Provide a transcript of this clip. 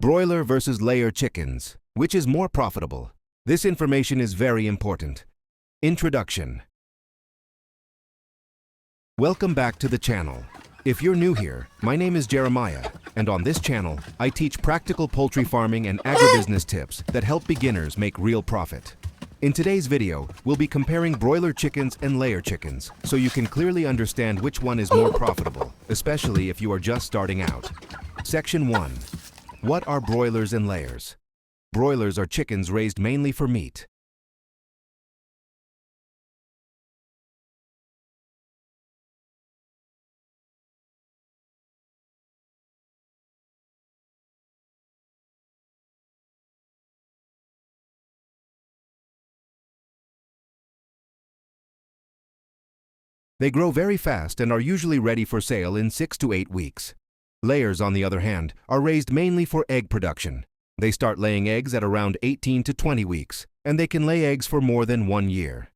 Broiler versus layer chickens. Which is more profitable? This information is very important. Introduction. Welcome back to the channel. If you're new here, my name is Jeremiah, and on this channel, I teach practical poultry farming and agribusiness tips that help beginners make real profit. In today's video, we'll be comparing broiler chickens and layer chickens, so you can clearly understand which one is more profitable, especially if you are just starting out. Section 1. What are broilers and layers? Broilers are chickens raised mainly for meat. They grow very fast and are usually ready for sale in 6 to 8 weeks. Layers, on the other hand, are raised mainly for egg production. They start laying eggs at around 18 to 20 weeks, and they can lay eggs for more than 1 year.